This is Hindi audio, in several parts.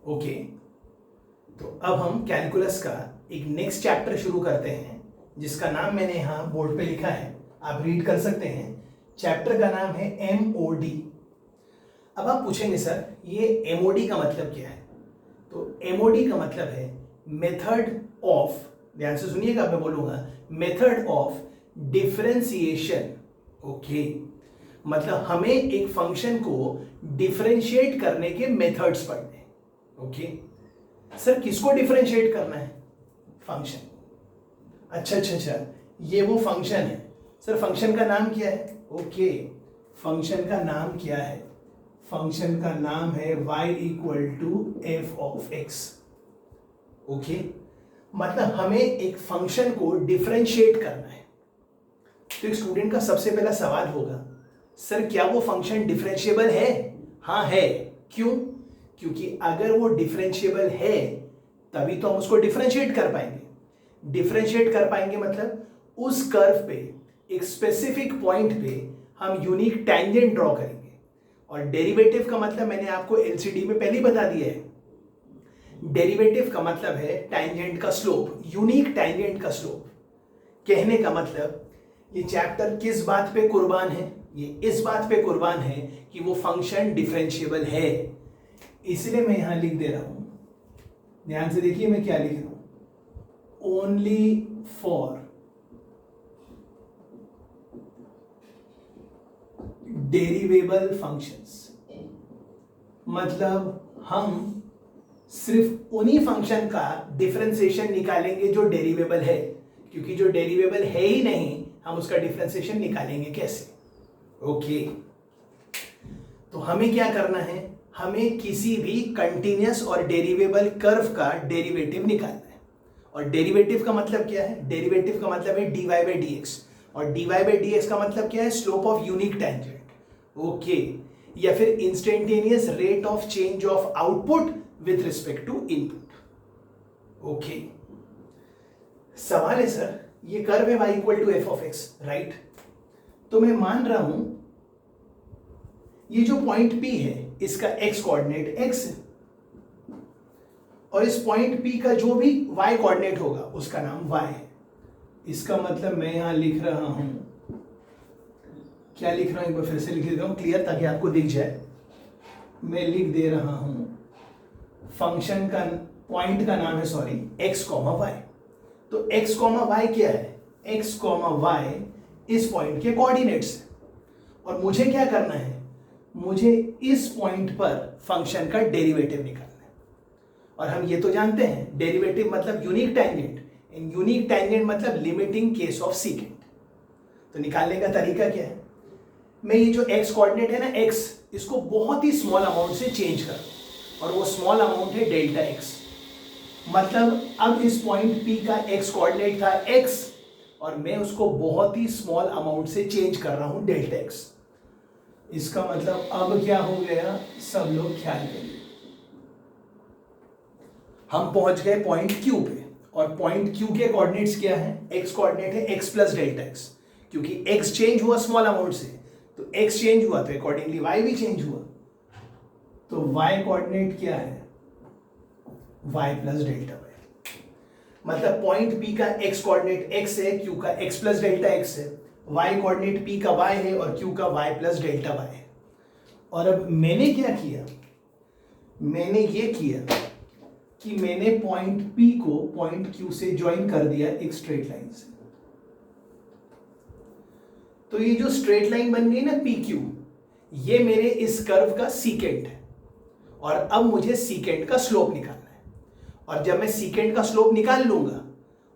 ओके, तो अब हम कैलकुलस का एक नेक्स्ट चैप्टर शुरू करते हैं जिसका नाम मैंने यहाँ बोर्ड पे लिखा है, आप रीड कर सकते हैं। चैप्टर का नाम है एमओडी। अब आप पूछेंगे सर ये एमओडी का मतलब क्या है? तो एमओडी का मतलब है मेथड ऑफ, ध्यान से सुनिएगा, मैं बोलूंगा मेथड ऑफ डिफरेंशिएशन। ओके, मतलब हमें एक फंक्शन को डिफरेंशिएट करने के मेथड्स पढ़ने हैं। ओके सर, किसको डिफरेंशिएट करना है? फंक्शन। अच्छा, ये वो फंक्शन है। सर फंक्शन का नाम क्या है? ओके, फंक्शन का नाम क्या है? फंक्शन का नाम है y equal to F of X. Okay, मतलब हमें एक फंक्शन को डिफरेंशिएट करना है। तो एक स्टूडेंट का सबसे पहला सवाल होगा, सर क्या वो फंक्शन डिफरेंशिएबल है? हाँ है। क्यों? क्योंकि अगर वो डिफरेंशिएबल है तभी तो हम उसको डिफरेंशिएट कर पाएंगे। डिफरेंशिएट कर पाएंगे मतलब उस कर्व पे एक स्पेसिफिक पॉइंट पे हम यूनिक टैंजेंट ड्रॉ करेंगे। और डेरिवेटिव का मतलब मैंने आपको एलसीडी में पहले ही बता दिया है। डेरिवेटिव का मतलब है टैंजेंट का स्लोप, यूनिक टैंजेंट का स्लोप। कहने का मतलब ये चैप्टर किस बात पे कुर्बान है? ये इस बात पे कुर्बान है कि वो फंक्शन डिफरेंशिएबल है। इसलिए मैं यहां लिख दे रहा हूं, ध्यान से देखिए मैं क्या लिख रहा हूं, ओनली फॉर डेरिवेबल फंक्शंस। मतलब हम सिर्फ उन्हीं फंक्शन का डिफरेंशिएशन निकालेंगे जो डेरिवेबल है, क्योंकि जो डेरिवेबल है ही नहीं हम उसका डिफरेंशिएशन निकालेंगे कैसे? ओके, तो हमें क्या करना है? हमें किसी भी कंटिन्यूअस और डेरिवेबल कर्व का डेरिवेटिव निकालना है। और डेरिवेटिव का मतलब क्या है? डेरिवेटिव का मतलब है dy बाई डी एक्स, और dy बाई डी एक्स का मतलब क्या है? Slope of unique tangent. Okay, या फिर instantaneous rate of change of output with respect to input. Okay, सवाल है सर ये कर्व है y equal to F of X, right? तो मैं मान रहा हूं ये जो पॉइंट P है इसका x कोऑर्डिनेट x है, और इस पॉइंट P का जो भी y कोऑर्डिनेट होगा उसका नाम y है। इसका मतलब मैं यहां लिख रहा हूं, क्या लिख रहा हूं एक बार फिर से लिख देता हूं क्लियर ताकि आपको दिख जाए। मैं लिख दे रहा हूं फंक्शन का पॉइंट का नाम है सॉरी x कॉमा y। तो x कॉमा y क्या है? x कॉमा y इस पॉइंट के कोऑर्डिनेट्स है, और मुझे क्या करना है? मुझे इस पॉइंट पर फंक्शन का डेरिवेटिव निकालना है। और हम ये तो जानते हैं डेरिवेटिव मतलब यूनिक टैंजेंट, इन यूनिक टैंजेंट मतलब लिमिटिंग केस ऑफ सीकेंट। तो निकालने का तरीका क्या है? मैं ये जो x कोऑर्डिनेट है ना x, इसको बहुत ही स्मॉल अमाउंट से चेंज कर, और वो स्मॉल अमाउंट है डेल्टा x। मतलब अब इस पॉइंट P का x कोऑर्डिनेट था x, और मैं उसको बहुत ही स्मॉल अमाउंट से चेंज कर रहा हूं डेल्टा x। इसका मतलब अब क्या हो गया, सब लोग ख्याल करिए, हम पहुंच गए पॉइंट Q पे, और पॉइंट Q के कोऑर्डिनेट्स क्या है? x कोऑर्डिनेट है x प्लस डेल्टा x, क्योंकि x चेंज हुआ स्मॉल अमाउंट से, तो x चेंज हुआ तो अकॉर्डिंगली y भी चेंज हुआ। तो y कोऑर्डिनेट क्या है? y plus delta y। मतलब पॉइंट P का x कोऑर्डिनेट x है, Q का x प्लस डेल्टा x है, y कोऑर्डिनेट P का y है और Q का y प्लस डेल्टा y है। और अब मैंने क्या किया? मैंने ये किया कि मैंने पॉइंट P को पॉइंट Q से ज्वाइन कर दिया एक स्ट्रेट लाइन से। तो ये जो स्ट्रेट लाइन बन गई ना PQ, ये मेरे इस कर्व का सीकेंट है, और अब मुझे सीकेंट का स्लोप निकालना है। और जब मैं सीकेंट का स्लोप निकाल लूंगा,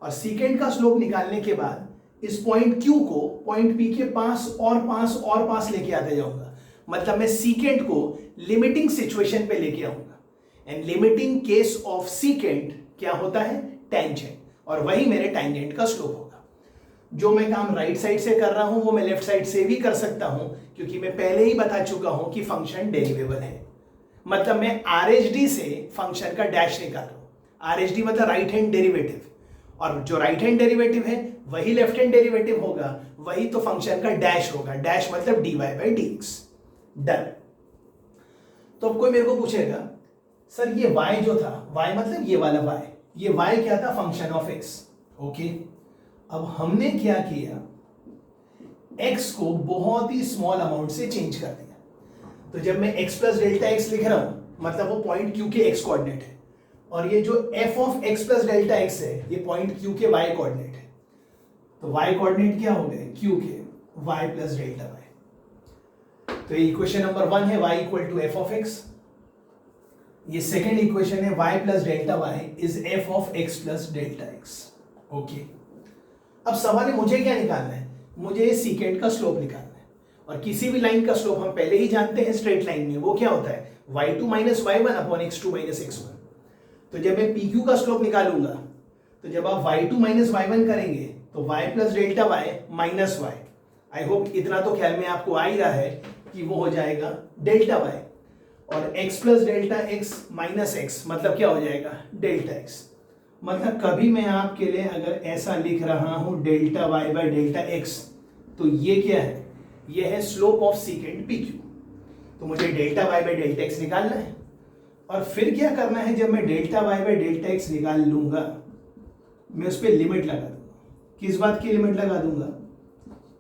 और सीकेंट का स्लोप निकालने के बाद इस पॉइंट Q को पॉइंट P के पास लेके आते जाऊंगा। मतलब मैं सीकेंट को लिमिटिंग सिचुएशन पे लेके आऊंगा, and limiting case of secant क्या होता है? टैंजेंट, और वही मेरे टैंजेंट का स्लोप होगा। जो मैं काम राइट साइड से कर रहा हूं वो मैं लेफ्ट साइड से भी कर सकता हूं, क्योंकि मैं पहले ही बता चुका हूं कि फंक्शन डेरिवेबल है। मतलब मैं RHD से फंक्शन का डैश निकाल रहा हूं। RHD मतलब राइट हैंड डेरिवेटिव, और जो राइट हैंड डेरिवेटिव है वही लेफ्ट हैंड डेरिवेटिव होगा, वही तो फंक्शन का डैश होगा। डैश मतलब dy बाई dx। डन। तो अब कोई मेरे को पूछेगा सर ये y जो था, y मतलब ये वाला y, ये y क्या था, फंक्शन ऑफ x। ओके, अब हमने क्या किया, x को बहुत ही स्मॉल अमाउंट से चेंज कर दिया। तो जब मैं x प्लस डेल्टा x लिख रहा हूं, मतलब वो पॉइंट q के x कोऑर्डिनेट है, और ये जो f of x plus delta x है, ये पॉइंट q के y कोऑर्डिनेट है। तो y कोऑर्डिनेट क्या हो गए, q के y प्लस डेल्टा y। तो ये इक्वेशन नंबर 1 है, y equal to f of x। ये सेकेंड इक्वेशन है, y plus delta y is f of x plus delta x। Okay, अब सवाल है मुझे क्या निकालना है, मुझे सीकेंट का स्लोप निकालना है। और किसी भी लाइन का स्लोप हम पहले ही जानते हैं स्ट्रेट लाइन में, वो क्या होता है, y2 minus y1 upon x2 minus x1। तो जब मैं pq का स्लोप निकालूंगा, तो जब आप y2 माइनस y1 करेंगे तो y plus delta y minus y। I hope इतना तो ख्याल में आपको आ ही रहा है कि वो हो जाएगा डेल्टा y, और x plus delta x minus x मतलब क्या हो जाएगा, डेल्टा x। मतलब कभी मैं आपके लिए अगर ऐसा लिख रहा हूं delta y by delta x, तो ये क्या है, ये है स्लोप ऑफ सीकेंट pq। तो मुझे delta y by delta x निकालना है, और फिर क्या करना है, जब मैं delta y by delta x निकाल लूंगा, मैं उस पर लिमिट लगा दूंगा। किस बात की लिमिट लगा दूंगा,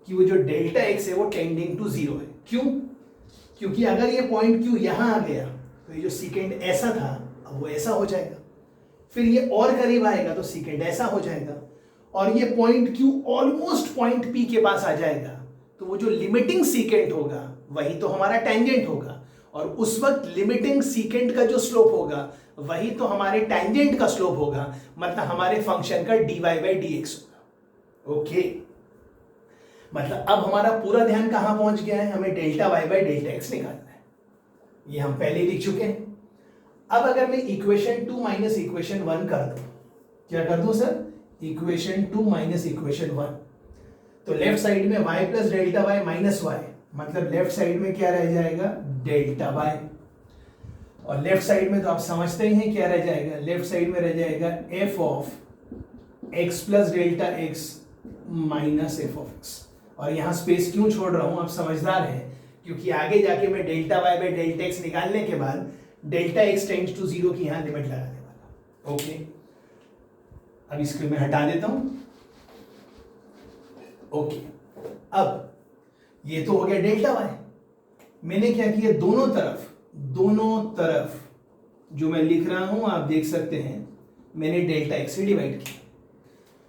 कि वो जो डेल्टा x है वो टेंडिंग टू जीरो है। क्यों, क्योंकि अगर ये पॉइंट q यहां आ गया, तो ये जो सीकेंट ऐसा था अब वो ऐसा हो जाएगा, फिर ये और करीब आएगा तो सीकेंट ऐसा हो जाएगा, और ये point q almost point p के पास आ जाएगा, तो वो जो लिमिटिंग सीकेंट होगा वही तो हमारा टैंजेंट होगा, और उस वक्त लिमिटिंग सीकेंट का जो स्लोप होगा वही तो हमारे टैंजेंट का स्लोप होगा, मतलब हमारे फंक्शन का dy बाई dx होगा। ओके, मतलब अब हमारा पूरा ध्यान कहां पहुंच गया है, हमें delta y by delta x निकालना है। ये हम पहले लिख चुके हैं। अब अगर मैं इक्वेशन 2 माइनस इक्वेशन 1 कर दूं, क्या कर दूं सर, इक्वेशन 2 माइनस इक्वेशन 1, तो लेफ्ट साइड में y plus delta y minus y, मतलब लेफ्ट साइड में क्या रह जाएगा, डेल्टा y, और लेफ्ट साइड में तो आप समझते ही हैं क्या रह जाएगा, लेफ्ट साइड में रह जाएगा f of x plus delta x minus f of x। और यहां स्पेस क्यों छोड़ रहा हूं, आप समझदार हैं, क्योंकि आगे जाके मैं delta y by delta x निकालने के बाद delta x tends to zero की यहां लिमिट लगाने वाला। ओके, अब इसको मैं हटा देता हूं। ओके, अब ये तो हो गया डेल्टा y। मैंने क्या किया, दोनों तरफ जो मैं लिख रहा हूं आप देख सकते हैं, मैंने डेल्टा x से डिवाइड किया।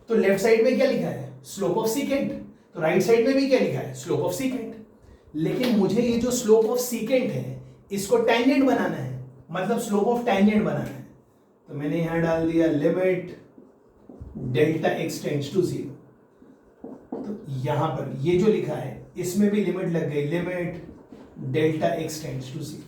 तो लेफ्ट साइड में क्या लिखा है, स्लोप ऑफ सीकेंट, तो राइट साइड में भी क्या लिखा है, स्लोप ऑफ सीकेंट। लेकिन मुझे ये जो स्लोप ऑफ सीकेंट है इसको टैंजेंट बनाना है, मतलब स्लोप ऑफ टैंजेंट बनाना है। तो मैंने यहां डाल दिया limit delta x tends to zero. तो यहां पर ये जो लिखा है इसमें भी लिमिट लग गई, limit delta x tends to zero.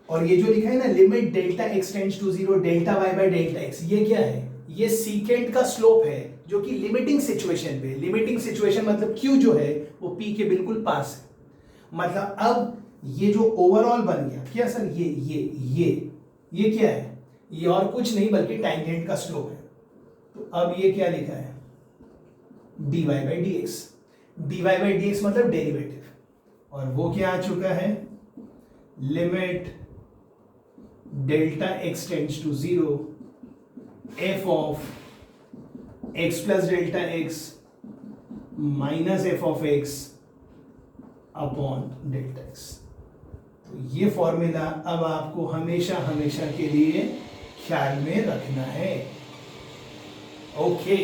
और ये जो लिखा है ना, limit delta x tends to zero delta y by delta x, ये क्या है, ये सीकेंट का स्लोप है जो कि लिमिटिंग सिचुएशन पे, लिमिटिंग सिचुएशन मतलब q जो है वो p के बिल्कुल पास है। मतलब अब ये जो ओवरऑल बन गया क्या सर, ये क्या है, ये और कुछ नहीं बल्कि टैंजेंट का स्लोप है। तो अब ये क्या लिखा है, dy by dx, dy by dx मतलब डेरिवेटिव, और वो क्या आ चुका है, limit delta x tends to zero f of x plus delta x minus f of x upon delta x। तो ये फॉर्मूला अब आपको हमेशा हमेशा के लिए ख्याल में रखना है। ओके,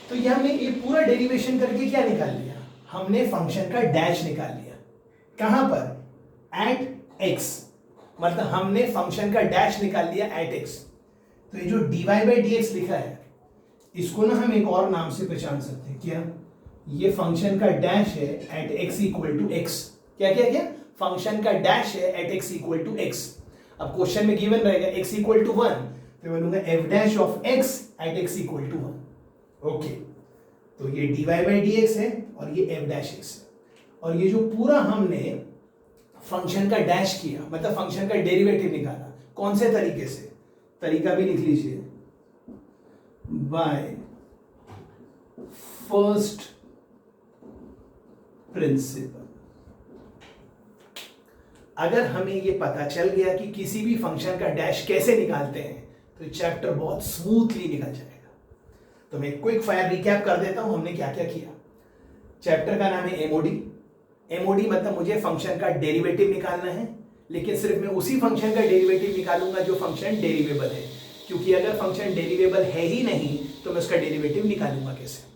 तो यहां में ये पूरा डेरिवेशन करके क्या निकाल लिया, हमने फंक्शन का डैश निकाल लिया। कहां पर, एट x, मतलब हमने फंक्शन का डैश निकाल लिया एट x। तो ये जो dy बाई dx लिखा है इसको ना हम एक और नाम से पहचान सकते हैं, क्या, ये फंक्शन का डैश है at x equal to x। क्या क्या क्या, फंक्शन का डैश है at x equal to x। अब क्वेश्चन में गिवन रहेगा x इक्वल टू 1, तो मैं लूंगा f dash of x at x equal to 1। Okay, तो ये dy बाई dx है और ये f डैश x है, और ये जो पूरा हमने फंक्शन का डैश किया मतलब फंक्शन का डेरिवेटिव निकाला, कौन से तरीके से, तरीका भी लिख लीजिए, बाय फर्स्ट प्रिंसिपल। अगर हमें ये पता चल गया कि किसी भी फंक्शन का डैश कैसे निकालते हैं तो चैप्टर बहुत स्मूथली निकल जाएगा। तो मैं क्विक फायर रिकैप कर देता हूं हमने क्या क्या किया। चैप्टर का नाम है एमओडी। एमओडी मतलब मुझे फंक्शन का डेरिवेटिव निकालना है, लेकिन सिर्फ मैं उसी फंक्शन का डेरिवेटिव निकालूंगा जो फंक्शन डेरिवेबल है, क्योंकि अगर फंक्शन डेरिवेबल है ही नहीं तो मैं उसका डेरिवेटिव निकालूंगा कैसे।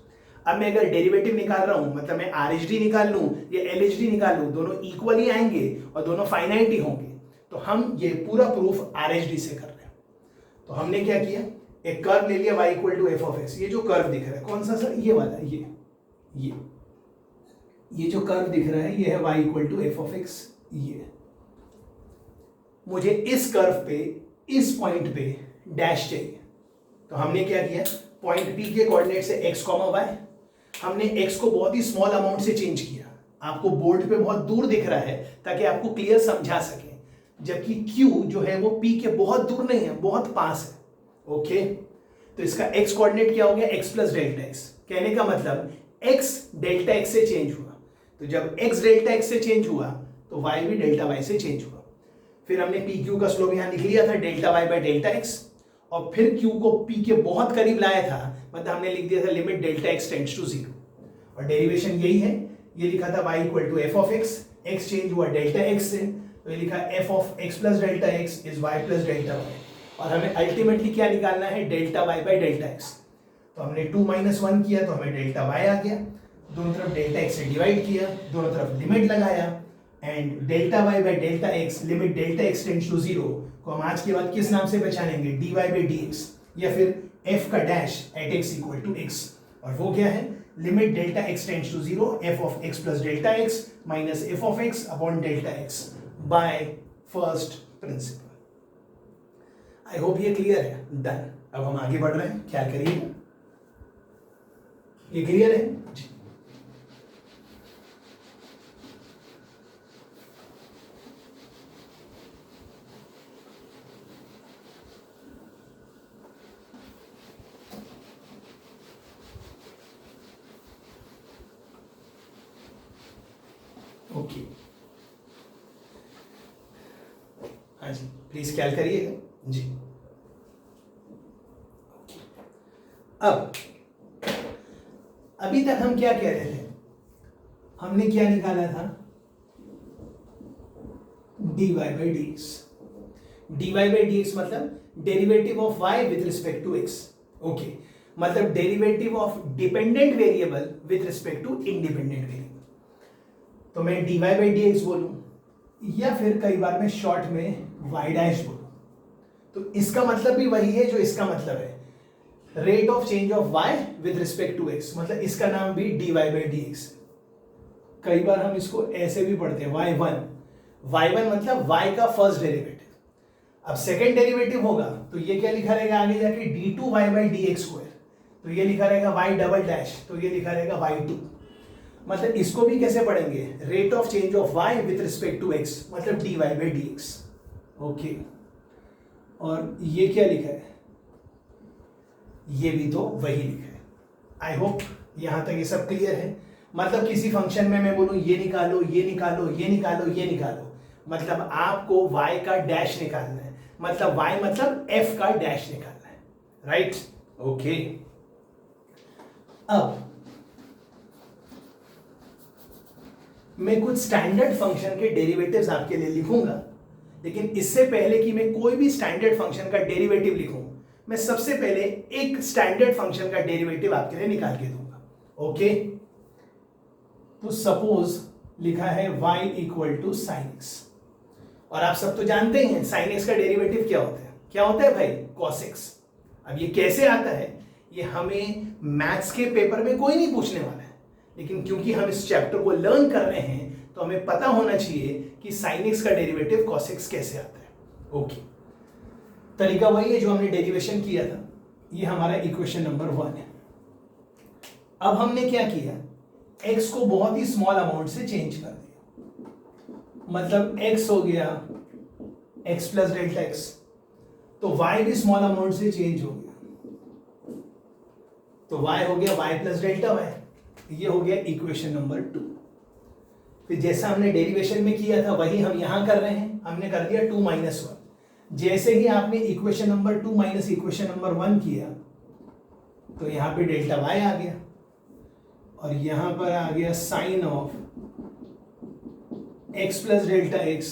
अब मैं अगर डेरिवेटिव निकाल रहा हूं मतलब मैं आरएचडी निकाल लूं या एलएचडी निकाल लूं, दोनों इक्वल ही आएंगे और दोनों फाइनाइट ही होंगे। तो हम ये पूरा प्रूफ आरएचडी से कर रहे हैं। तो हमने क्या किया, एक कर्व ले लिया y equal to F of X. ये जो कर्व दिख रहा है कौन सा सर, ये वाला, ये जो कर्व दिख रहा है ये है y equal to F of X. ये मुझे इस कर्व पे इस पॉइंट पे डैश चाहिए। तो हमने क्या किया, पॉइंट P के कोऑर्डिनेट से x, y, हमने x को बहुत ही स्मॉल अमाउंट से चेंज किया। आपको बोर्ड पे बहुत दूर दिख रहा है ताकि आपको क्लियर समझा सके, जबकि Q जो है वो P के बहुत दूर नहीं है, बहुत पास है। ओके, तो इसका x कोऑर्डिनेट क्या हो गया, x प्लस डेल्टा x। कहने का मतलब x डेल्टा x से चेंज हुआ, तो जब x डेल्टा x से चेंज हुआ तो y भी डेल्टा y से चेंज हुआ। फिर हमने पी क्यू का स्लोप यहां लिख लिया था delta y by delta x, और फिर q को p के बहुत करीब लाया था, मतलब हमने लिख दिया था limit delta x tends to 0। और डेरिवेशन यही है, ये लिखा था y equal to F of x, x change हुआ डेल्टा x से, तो ये लिखा F of x plus delta x is y plus delta y। और हमें अल्टीमेटली क्या निकालना है, delta y by delta x। तो हमने 2 - 1 किया तो हमें डेल्टा y आ गया, दोनों तरफ डेल्टा x से डिवाइड किया, दोनों तरफ लिमिट लगाया, and delta y by delta x limit delta x tends to 0 को हम आज के बाद किस नाम से पहचानेंगे, dy बाय dx, या फिर f का dash at x equal to x। और वो क्या है, limit delta x tends to 0 f of x plus delta x minus f of x upon delta x by first principle. I hope ये क्लियर है, डन। अब हम आगे बढ़ रहे हैं, ख्याल करिएगा, ये क्लियर है जी। ओके, हाँ जी, प्लीज ख्याल करिएगा जी। अब अभी तक हम क्या कह रहे थे, हमने क्या निकाला था, dy by dx। dy by dx मतलब derivative of y with respect to x। Okay, मतलब derivative of dependent variable with respect to independent variable. तो मैं dy बाई dx बोलूं या फिर कई बार मैं शॉर्ट में y डैश बोलूं, तो इसका मतलब भी वही है जो इसका मतलब है, rate of change of y with respect to x, मतलब इसका नाम भी dy बाई dx। कई बार हम इसको ऐसे भी पढ़ते हैं y1 मतलब y का फर्स्ट डेरिवेटिव। अब सेकंड डेरिवेटिव होगा तो ये क्या लिखा रहेगा आगे जाके d2y बाई dx स्क्वायर, तो ये लिखा रहेगा y डबल डैश, तो ये लिखा रहेगा y2। मतलब इसको भी कैसे पढ़ेंगे, rate of change of y with respect to x मतलब dy बाई dx। ओके, और ये क्या लिखा है, ये भी तो वही लिखा है। आई होप यहां तक ये सब क्लियर है। मतलब किसी फंक्शन में मैं बोलूं ये निकालो, ये निकालो, ये निकालो, ये निकालो, मतलब आपको y का डैश निकालना है, मतलब y मतलब f का डैश निकालना है, राइट। ओके, अब मैं कुछ स्टैंडर्ड फंक्शन के डेरिवेटिव्स आपके लिए लिखूंगा, लेकिन इससे पहले कि मैं कोई भी स्टैंडर्ड फंक्शन का डेरिवेटिव लिखूं, मैं सबसे पहले एक स्टैंडर्ड फंक्शन का डेरिवेटिव आपके लिए निकाल के दूंगा। ओके, तो सपोज लिखा है y equal to sine X, और आप सब तो जानते हैं साइन एक्स का डेरिवेटिव क्या होता है, क्या होता है भाई, कॉस एक्स। अब ये कैसे आता है, ये हमें मैथ्स के पेपर में कोई नहीं पूछने वाला है, लेकिन क्योंकि हम इस चैप्टर को लर्न कर रहे हैं तो हमें पता होना चाहिए कि साइन एक्स का डेरिवेटिव कॉस एक्स कैसे आता है। ओके, तरीका वही है जो हमने डेरिवेशन किया था, ये हमारा इक्वेशन नंबर 1 है। अब हमने क्या किया, x को बहुत ही स्मॉल अमाउंट से चेंज कर दिया, मतलब x हो गया x प्लस डेल्टा x, तो y भी स्मॉल अमाउंट से चेंज हो गया, तो y हो गया y प्लस डेल्टा y। ये हो गया इक्वेशन नंबर 2। फिर जैसा हमने डेरिवेशन में किया था वही हम यहाँ कर रहे हैं, हमने कर दिया 2 - 1। जैसे ही आपने equation number 2 minus equation number 1 किया तो यहाँ पे डेल्टा y आ गया और यहाँ पर आ गया sine of x plus delta x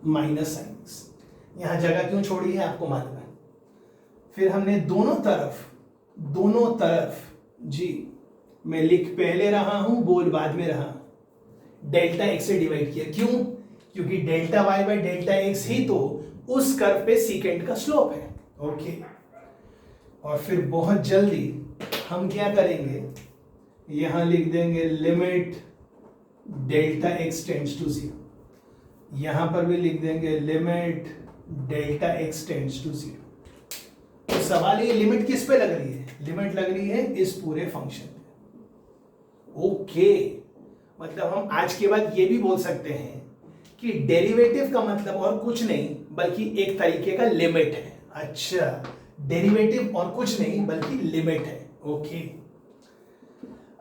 minus sine x। यहाँ जगह क्यों छोड़ी है आपको मालूम है। फिर हमने दोनों तरफ जी, मैं लिख पहले रहा हूं बोल बाद में रहा, डेल्टा x से डिवाइड किया। क्यों? क्योंकि delta y by delta x ही तो उस कर्व पे सीकेंड का स्लोप है। ओके, और फिर बहुत जल्दी हम क्या करेंगे, यहां लिख देंगे limit delta x tends to 0। यहां पर भी लिख देंगे limit delta x tends to 0। तो सवाल ये लिमिट किस पे लग रही है? लिमिट लग रही है इस पूरे फंक्शन पे। ओके, मतलब हम आज के बाद ये भी बोल सकते हैं कि डेरिवेटिव का मतलब और कुछ नहीं बल्कि एक तरीके का लिमिट है। अच्छा, डेरिवेटिव और कुछ नहीं बल्कि लिमिट है। ओके,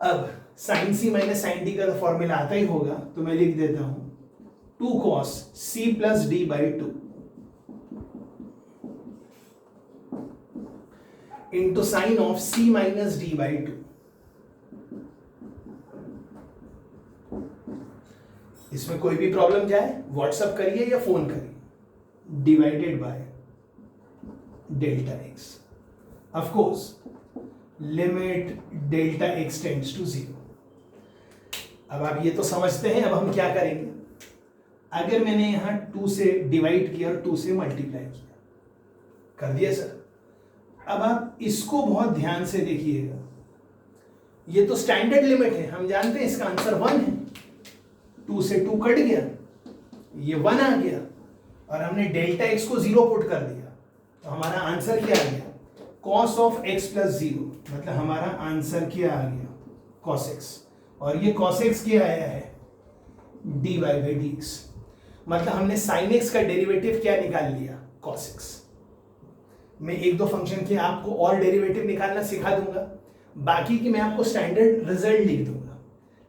अब sign C minus sine D का तो फॉर्मूला आता ही होगा, तो मैं लिख देता हूं 2 cos c plus D by 2 into sine of c minus D by 2। इसमें कोई भी प्रॉब्लम जाए व्हाट्सएप करिए या फोन करिए, divided by delta x। Of course limit delta x tends to 0। अब आप ये तो समझते हैं। अब हम क्या करेंगे, अगर मैंने यहां 2 से डिवाइड किया और 2 से मल्टीप्लाई किया, कर दिया सर। अब आप इसको बहुत ध्यान से देखिएगा, ये तो स्टैंडर्ड लिमिट है, हम जानते हैं इसका आंसर 1 है। 2 से 2 कट गया, ये 1 आ गया और हमने डेल्टा x को 0 पुट कर दिया, तो हमारा आंसर क्या आ गया, cos ऑफ x प्लस 0। मतलब हमारा आंसर क्या आ गया, cos x। और ये cos x क्या आया है, dy बाई dx। मतलब हमने sin x का डेरिवेटिव क्या निकाल लिया, cos x। मैं एक दो फंक्शन के आपको और डेरिवेटिव निकालना सिखा दूंगा, बाकी की मैं आपको स्टैंडर्ड रिजल्ट लिख दूंगा।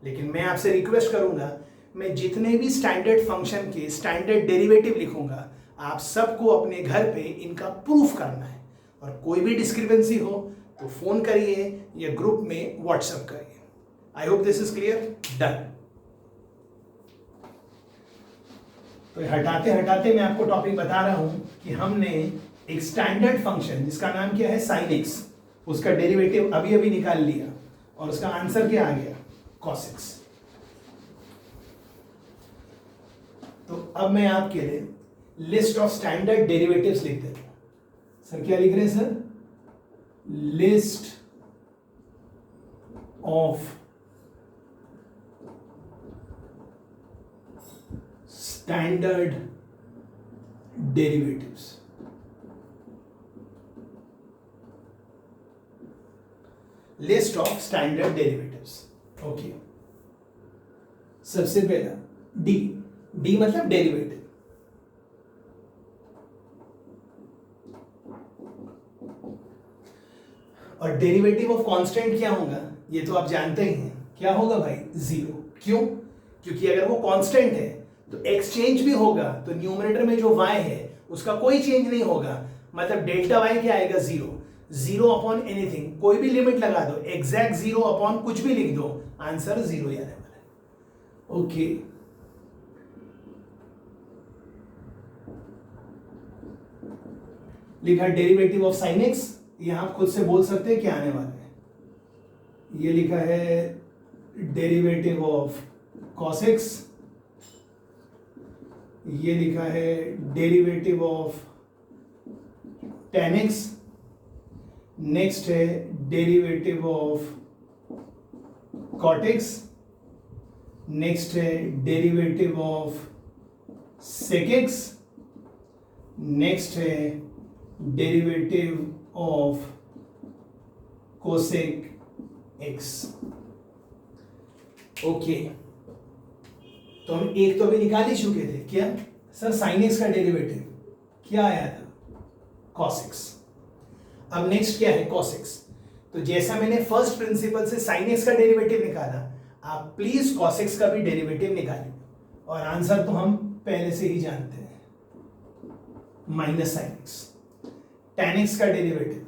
लेकिन मैं आपसे रिक्वेस्ट करूंगा, मैं जितने भी स्टैंडर्ड फंक्शन के स्टैंडर्ड डेरिवेटिव लिखूंगा आप सबको अपने घर पे इनका प्रूफ करना है, और कोई भी डिस्क्रिपेंसी हो तो फोन करिए या ग्रुप में व्हाट्सएप करिए। I hope this is clear. Done. तो हटाते हटाते मैं आपको टॉपिक बता रहा हूं कि हमने एक स्टैंडर्ड फंक्शन जिसका नाम क्या है sin x, उसका डेरिवेटिव अभी अभी निकाल लिया और उसका आंसर क्या आ गया, cos x। तो अब मैं आपके लिए लिस्ट ऑफ स्टैंडर्ड डेरिवेटिव्स लिख देता हूं। सर क्या लिख रहे हैं sir, list of standard derivatives. List of standard derivatives. Okay, सबसे पहला डी मतलब डेरिवेटिव। और डेरिवेटिव ऑफ कांस्टेंट क्या होगा, ये तो आप जानते ही हैं, क्या होगा भाई, 0। क्यों? क्योंकि अगर वो कांस्टेंट है तो एक्सचेंज भी होगा, तो न्यूमरेटर में जो y है उसका कोई चेंज नहीं होगा। मतलब डेल्टा y क्या आएगा, 0। 0 अपॉन एनीथिंग, कोई भी लिमिट लगा दो, एग्जैक्ट 0 अपॉन कुछ भी लिख दो, आंसर 0 आने वाला है। ओके, लिखा डेरिवेटिव ऑफ साइन x, यहां आप खुद से बोल सकते हैं क्या आने वाला है। ये लिखा है डेरिवेटिव ऑफ cos x, ये लिखा है derivative of tan x, next है derivative of cot x, next है derivative of sec x, next है derivative of cosec x। Okay, तो हम एक तो अभी निकाल ही चुके थे, क्या सर, sin x का डेरिवेटिव क्या आया था, cos x। अब नेक्स्ट क्या है, cos x। तो जैसा मैंने फर्स्ट प्रिंसिपल से sin x का डेरिवेटिव निकाला, आप प्लीज cos x का भी डेरिवेटिव निकालिए, और आंसर तो हम पहले से ही जानते हैं, minus sine x. tan x का derivative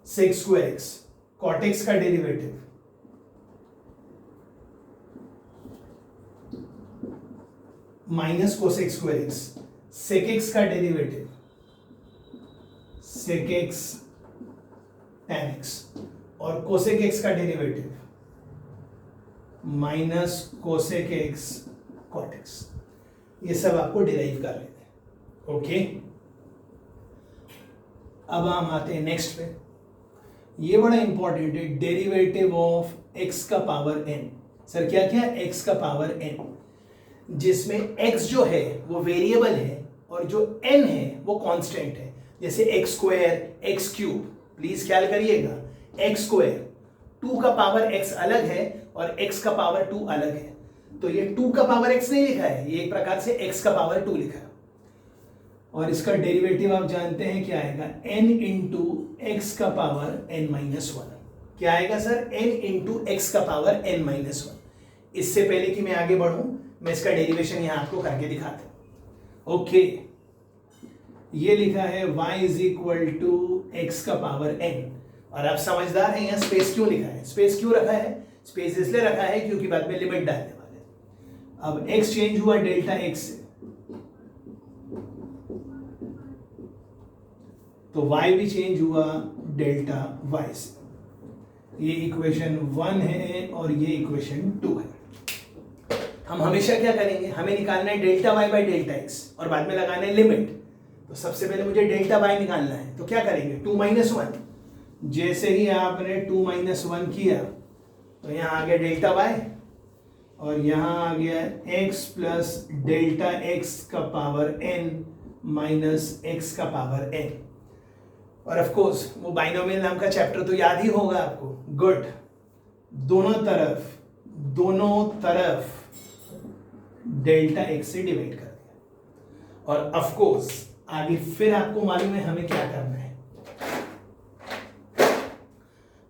sec square x, cot x का derivative minus cosec square x, sec x का derivative sec x tan x, और कोसेक x का derivative minus cosec x cot x। ये सब आपको डिराइव कर लेते हैं। ओके, अब हम आते हैं नेक्स्ट पे। ये बड़ा इंपॉर्टेंट है, डेरिवेटिव ऑफ x का पावर n। सर क्या क्या? x का पावर n, जिसमें x जो है वो वेरिएबल है और जो n है वो कांस्टेंट है। जैसे x square, x cube, please ख्याल करिएगा, x स्क्वायर 2 का पावर x अलग है और x का पावर 2 अलग है, तो ये 2 का पावर x नहीं लिखा है, ये एक प्रकार से x का पावर 2 लिखा है। और इसका डेरिवेटिव आप जानते हैं क्या आएगा, n इंटू एक्स का पावर n माइनस 1। क्या आएगा सर? n इंटू एक्स का पावर n माइनस 1। इससे पहले कि मैं आगे बढ़ूं, मैं इसका डेरिवेशन यहां आपको करके दिखाता हूं। ओके, ये लिखा है y is equal to X का पावर n, और आप समझदार हैं, यहां स्पेस क्यों लिखा है? स्पेस क्यों रखा है? स्पेस इसलिए रखा है क्योंकि बाद में लिमिट डालने वाले हैं। अब x चेंज हुआ डेल्टा x से, तो y भी चेंज हुआ डेल्टा y से। ये इक्वेशन 1 है और ये इक्वेशन 2 है। हम हमेशा क्या करेंगे, हमें निकालना है delta y by delta x और बाद में लगाना है लिमिट। तो सबसे पहले मुझे डेल्टा y निकालना है, तो क्या करेंगे, 2 माइनस 1। जैसे ही आपने 2 माइनस 1 किया तो यहाँ आ गया डेल्टा y, और यहाँ आ गया x प्लस डेल्टा x का पावर n माइनस x का पावर n। और ऑफ कोर्स वो बाइनोमियल नाम का चैप्टर तो याद ही होगा आपको। गुड, दोनों तरफ डेल्टा x से डिवाइड कर दिया। और ऑफ कोर्स आगे फिर आपको मालूम है हमें क्या करना है,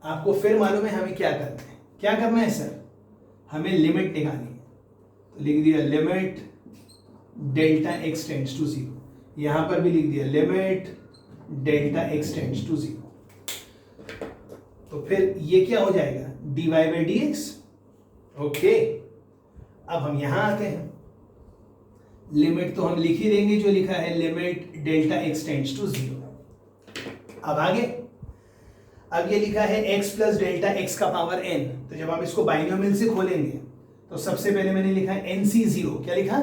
आपको फिर मालूम है हमें क्या करना है। क्या करना है सर? हमें लिमिट निकालनी है। तो लिख दिया limit delta x tends to 0। यहां पर भी लिख दिया limit delta x tends to 0। तो फिर ये क्या हो जाएगा, dy by D X. Okay, अब हम यहां आते हैं, लिमिट तो हम लिख ही देंगे जो लिखा है, limit delta x tends to 0। अब आगे, अब ये लिखा है x प्लस डेल्टा x का पावर n। तो जब आप इसको बाइनोमियल से खोलेंगे तो सबसे पहले मैंने लिखा है nc0। क्या लिखा?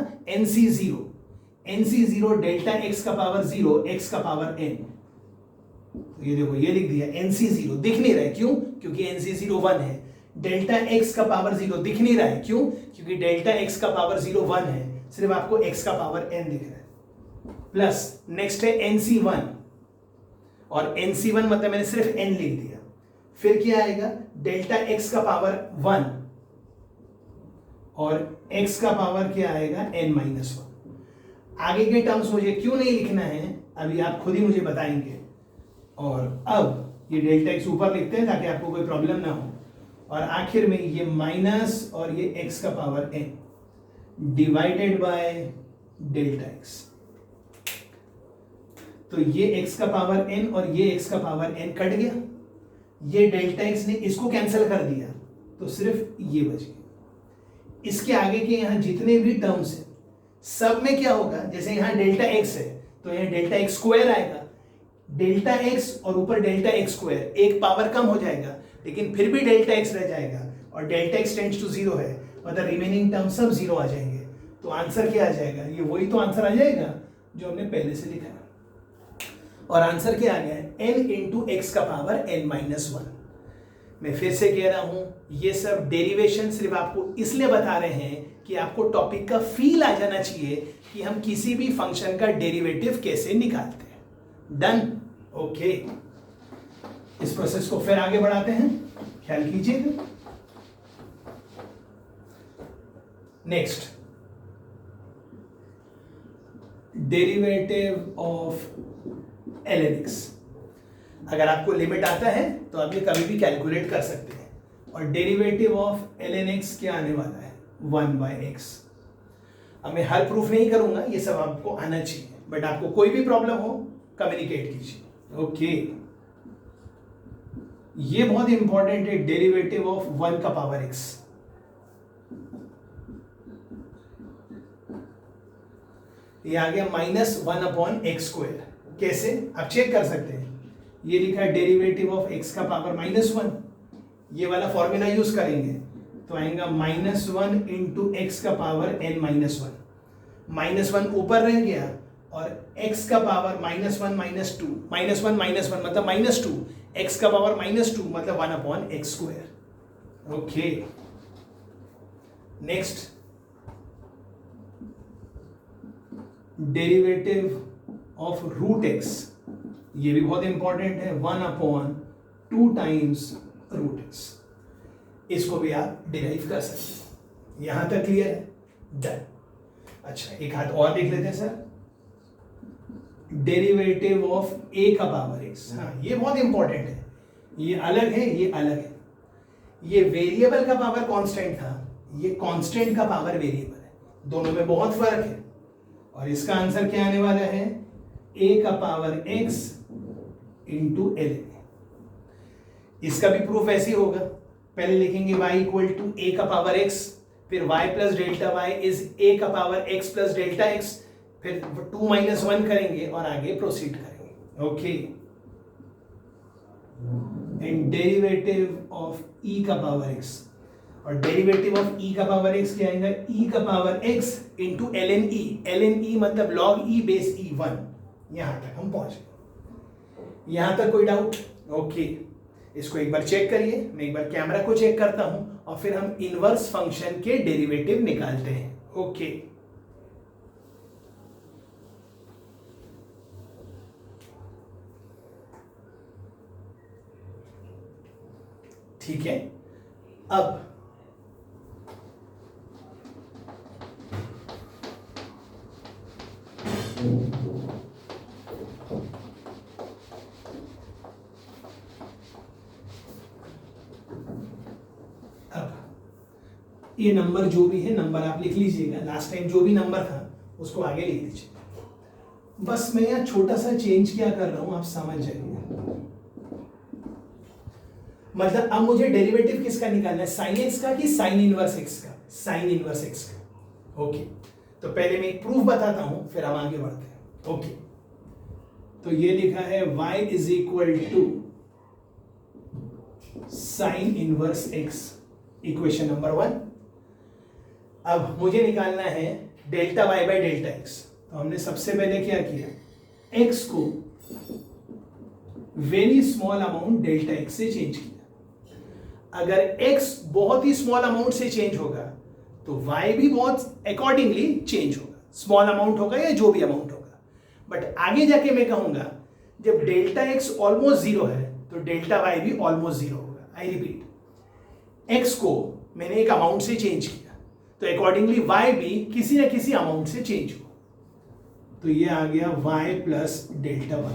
nc0 डेल्टा x का पावर 0 x का पावर n। तो ये देखो, ये लिख दिया nc0, दिख नहीं रहा है, क्यों? क्योंकि nc0 1 है। डेल्टा x का पावर 0 दिख नहीं रहा है, क्यों? क्योंकि डेल्टा x का पावर 0 1 है, सिर्फ आपको x का पावर n दिख रहा है। प्लस नेक्स्ट है nc1, और nc1 मतलब मैंने सिर्फ n लिख दिया। फिर क्या आएगा, डेल्टा x का पावर 1 और x का पावर क्या आएगा, n माइनस 1। आगे के टर्म्स मुझे क्यों नहीं लिखना है अभी आप खुद ही मुझे बताएंगे। और अब ये डेल्टा x ऊपर लिखते हैं ताकि आपको कोई प्रॉब्लम ना हो, और आखिर में ये माइनस और ये x का power n divided by delta x। तो ये x का पावर n और ये x का पावर n कट गया, ये डेल्टा x ने इसको कैंसिल कर दिया, तो सिर्फ ये बच गया। इसके आगे के यहाँ जितने भी टर्म्स हैं सब में क्या होगा, जैसे यहाँ डेल्टा x है तो यहाँ डेल्टा x स्क्वायर आएगा, डेल्टा x और ऊपर डेल्टा x स्क्वायर, एक पावर कम हो जाएगा लेकिन फिर भी डेल्टा x रह जाएगा, और डेल्टा x टेंड्स टू 0 है, मतलब रिमेनिंग टर्म सब 0 आ जाएंगे। तो आंसर क्या आ जाएगा, ये वही तो आंसर आ जाएगा जो हमने पहले से लिखा है। और आंसर क्या आ गया है, n इंटू एक्स का पावर n माइनस 1। मैं फिर से कह रहा हूं, ये सब डेरिवेशन सिर्फ आपको इसलिए बता रहे हैं कि आपको टॉपिक का फील आ जाना चाहिए कि हम किसी भी फंक्शन का डेरिवेटिव कैसे निकालते हैं। डन? ओके, इस प्रोसेस को फिर आगे बढ़ाते हैं, ख्याल कीजिएगा। Next, derivative of ln x। अगर आपको लिमिट आता है तो आप ये कभी भी कैलकुलेट कर सकते हैं। और डेरिवेटिव ऑफ ln x क्या आने वाला है 1/x। अब मैं हर प्रूफ नहीं करूंगा, ये सब आपको आना चाहिए, बट आपको कोई भी प्रॉब्लम हो कम्युनिकेट कीजिए। ओके, ये बहुत इंपॉर्टेंट है, डेरिवेटिव ऑफ 1 का पावर x। ये आ गया -1/x²। कैसे आप चेक कर सकते हैं, ये लिखा है डेरिवेटिव ऑफ x का पावर -1, ये वाला फॉर्मूला यूज करेंगे तो आएगा -1 इंटू एक्स का पावर n-1। -1 ऊपर रह गया और x का पावर -1 -2, -1 -1 मतलब -2, x का पावर -2 मतलब 1/x²। ओके, next derivative of root x, ये भी बहुत इंपॉर्टेंट है, 1/2 टाइम्स रूट x। इसको भी आप डिराइव कर सकते हैं। यहां तक क्लियर है? डन। अच्छा, एक हाथ और देख लेते हैं सर, डेरिवेटिव ऑफ a का पावर x। हाँ, ये बहुत इंपॉर्टेंट है, ये अलग है, ये अलग है। ये वेरिएबल का पावर कांस्टेंट था, ये कांस्टेंट का पावर वेरिएबल है, दोनों में बहुत फर्क है। और इसका आंसर क्या आने वाला है, a का पावर x इंटू ln। इसका भी प्रूफ ऐसे ही होगा, पहले लिखेंगे y इक्वल टू a का पावर x, फिर y plus delta y is a का power x plus delta x, फिर 2 - 1 करेंगे और आगे प्रोसीड करेंगे। Okay, and derivative of e का पावर x, और डेरिवेटिव ऑफ e का पावर x क्या आएगा, e का power x into ln e। ln e मतलब log e बेस e1। यहां तक हम पहुंचे, यहां तक कोई डाउट? ओके, इसको एक बार चेक करिए, मैं एक बार कैमरा को चेक करता हूं और फिर हम इनवर्स फंक्शन के डेरिवेटिव निकालते हैं। ओके, ठीक है। अब ये नंबर जो भी है, नंबर आप लिख लीजिएगा, लास्ट टाइम जो भी नंबर था उसको आगे लिख दीजिए। बस मैं यहाँ छोटा सा चेंज क्या कर रहा हूं, आप समझ जाइए। मतलब अब मुझे डेरिवेटिव किसका निकालना है, साइन एक्स का कि साइन इनवर्स एक्स का? साइन इनवर्स एक्स का। ओके, तो पहले मैं एक प्रूफ बताता हूं, फिर हम आगे बढ़ते हैं। ओके, तो ये लिखा है y is equal to sine inverse X, equation number 1। अब मुझे निकालना है delta y by delta x। तो हमने सबसे पहले क्या किया, x को very small amount delta x से चेंज किया। अगर x बहुत ही स्मॉल अमाउंट से चेंज होगा तो y भी बहुत अकॉर्डिंगली चेंज होगा, स्मॉल अमाउंट होगा या जो भी अमाउंट होगा। बट आगे जाके मैं कहूंगा जब डेल्टा x ऑलमोस्ट 0 है तो डेल्टा y भी ऑलमोस्ट 0 होगा। आई रिपीट, x को मैंने एक अमाउंट से चेंज किया तो अकॉर्डिंगली y भी किसी ना किसी अमाउंट से चेंज हो। तो ये आ गया y plus delta y,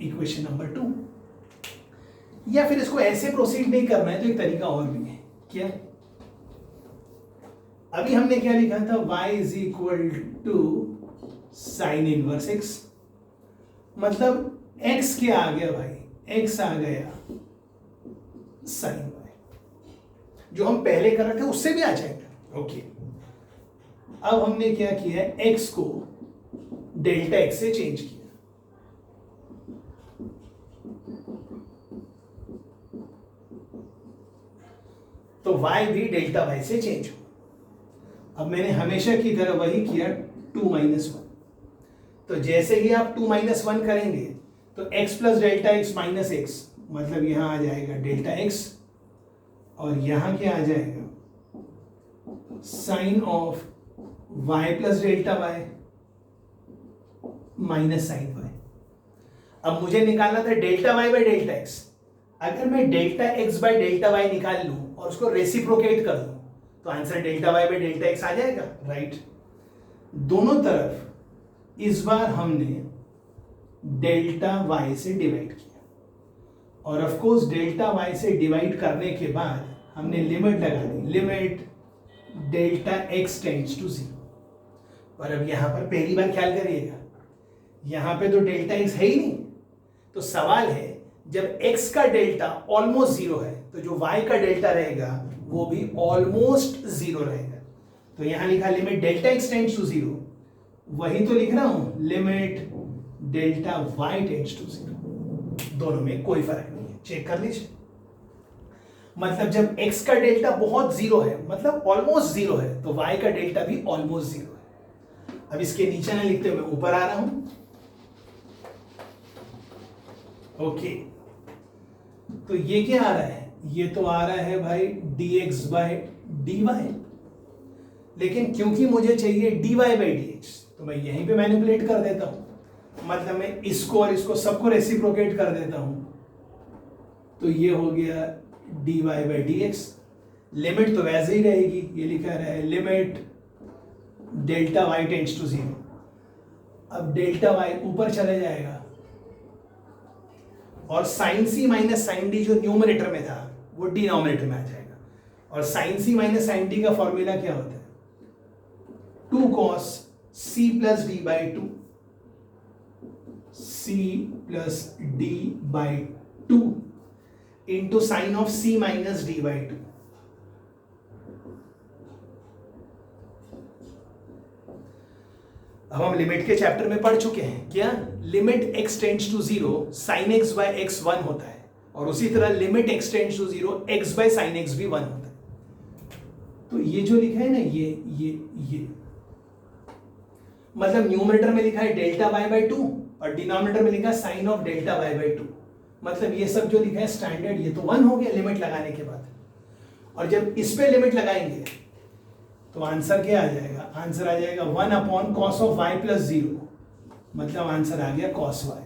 equation number 2। या फिर इसको ऐसे प्रोसीड नहीं करना है तो एक तरीका और भी है। क्या, अभी हमने क्या लिखा था, y is equal to sine inverse x, मतलब x क्या आ गया भाई, x आ गया साइन y। जो हम पहले कर रहे थे उससे भी आ जाएगा। ओके, अब हमने क्या किया, x को डेल्टा x से चेंज किया। तो y भी डेल्टा y से चेंज हुआ। अब मैंने हमेशा की तरह वही किया, 2 - 1। तो जैसे ही आप 2 - 1 करेंगे तो x plus delta x minus x, मतलब यहां आ जाएगा डेल्टा x, और यहां क्या आ जाएगा, sine of y plus delta y minus sine y। अब मुझे निकालना था delta y by delta x। अगर मैं delta x by delta y निकाल लूं और उसको रेसिप्रोकेट कर दूं तो answer delta y by delta x आ जाएगा, राइट। दोनों तरफ इस बार हमने डेल्टा वाई से डिवाइड किया, और ऑफ कोर्स डेल्टा वाई से डिवाइड करने के बाद हमने लिमिट लगा दी, limit delta x tends to 0। और अब यहां पर पहली बार ख्याल करिएगा, यहां पे तो डेल्टा एक्स है ही नहीं, तो सवाल है जब x का डेल्टा ऑलमोस्ट 0 है तो जो y का डेल्टा रहेगा वो भी ऑलमोस्ट 0 रहेगा। तो यहां लिखा limit delta x tends to 0, वही तो लिख रहा हूं limit delta y tends to 0। दोनों में कोई फर्क नहीं है, चेक कर लीजिए। मतलब जब x का डेल्टा बहुत 0 है, मतलब ऑलमोस्ट 0 है, तो y का डेल्टा भी ऑलमोस्ट 0 है। अब इसके नीचे ना लिखते हुए ऊपर आ रहा हूं, ओके। तो ये क्या आ रहा है, ये तो आ रहा है भाई dx बाय dy, लेकिन क्योंकि मुझे चाहिए dy बाय dx तो मैं यहीं पे मैनिपुलेट कर देता हूं, मतलब मैं इसको और इसको सबको रेसिप्रोकेट कर देता हूं, तो ये हो गया dy बाय dx। लिमिट तो वैसे ही रहेगी, ये लिखा रहा है limit delta y tends to 0। अब डेल्टा y ऊपर चले जाएगा और sine C minus sine D जो न्यूमरेटर में था वो डिनोमिनेटर में आ जाएगा, और sine C minus sine D का फॉर्मूला क्या होता है, 2 cos c plus D by 2, c plus D by 2 into sine of c minus D by 2। अब हम लिमिट के चैप्टर में पढ़ चुके हैं, क्या limit x tends to 0 sin x by x 1 होता है, और उसी तरह लिमिट x tends to 0 x by sin x भी 1 होता है। तो ये जो लिखा है ना, ये मतलब न्यूमरेटर में लिखा है डेल्टा y बाय 2 और डिनोमिनेटर में लिखा है sine of delta y by 2, मतलब ये सब जो लिखा है स्टैंडर्ड ये तो 1 हो गया लिमिट लगाने के बाद। और जब इस पे लिमिट लगाएंगे तो आंसर क्या आ जाएगा, आंसर आ जाएगा 1 upon cos of y plus 0, मतलब आंसर आ गया कॉस y।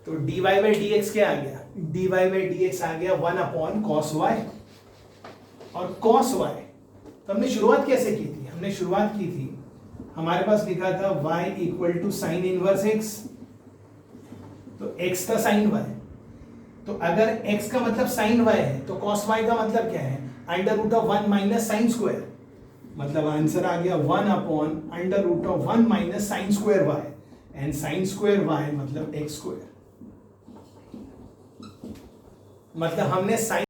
तो dy बाई dx क्या आ गया, dy बाई dx आ गया 1 अपॉन कॉस y। और कॉस y तो हमने शुरुआत कैसे की थी, हमने शुरुआत की थी, हमारे पास लिखा था y equal to sine inverse x, तो x था साइन y, तो अगर x का मतलब साइन y है तो कॉस y का मतलब क्या है, under root of 1 minus sine square, मतलब आंसर आ गया 1 upon under root of 1 minus sine square y, and sine square y मतलब x स्क्वायर, मतलब हमने साइन